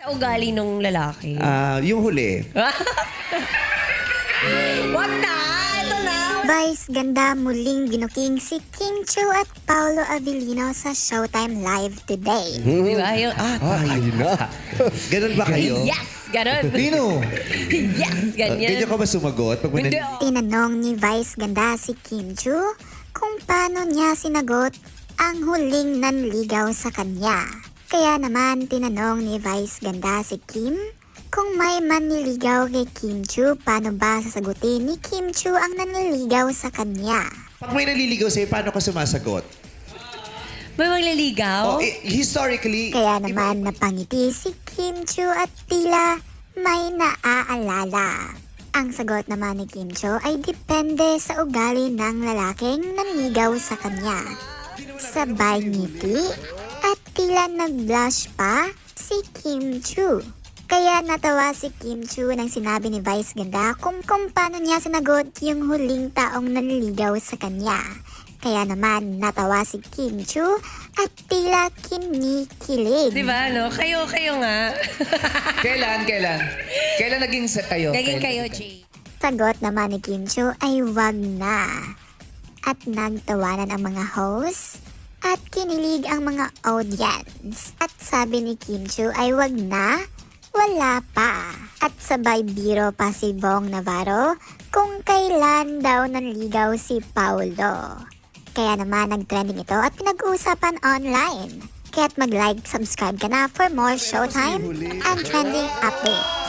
Ugali nung lalaki. Yung huli. Wag na! Ito na! Vice ganda muling binuking si Kim Chu at Paolo Avellino sa Showtime Live today. Di ba? Yung, Ayun na. Ganun ba kayo? yes! Ganon. Nino, yes! Ganyan. ganyan ka ba sumagot? Pag Hindi. Tinanong ni Vice ganda si Kim Chu kung paano niya sinagot ang huling nanligaw sa kanya. Kaya naman tinanong ni Vice ganda si Kim kung may manliligaw kay Kim Chu, paano ba sasagutin ni Kim Chu ang nanliligaw sa kanya? Pag may naliligaw sa'yo, paano ka sumasagot? May magliligaw? Historically, Kaya naman napangiti si Kim Chu at tila may naaalala. Ang sagot naman ni Kim Chu ay depende sa ugali ng lalaking nanligaw sa kanya. Sabay ngiti at tila nag-blush pa si Kim Chu. Kaya natawa si Kim Chu nang sinabi ni Vice ganda kung paano niya sinagot yung huling taong nanligaw sa kanya. Kaya naman natawa si Kim Chu at tila kinikilig. Di ba, no? Kayo nga. Kailan? Kailan naging sa kayo? Naging kayo, Kailan? Jay. Sagot naman ni Kim Chu ay wag na. At nagtawanan ang mga host at kinilig ang mga audience. At sabi ni Kim Chu ay wag na, wala pa. At sabay biro pa si Bong Navarro kung kailan daw nanligaw si Paulo. Kaya naman nag-trending ito at pinag-uusapan online. Kaya't mag-like, subscribe ka na for more Showtime and trending updates.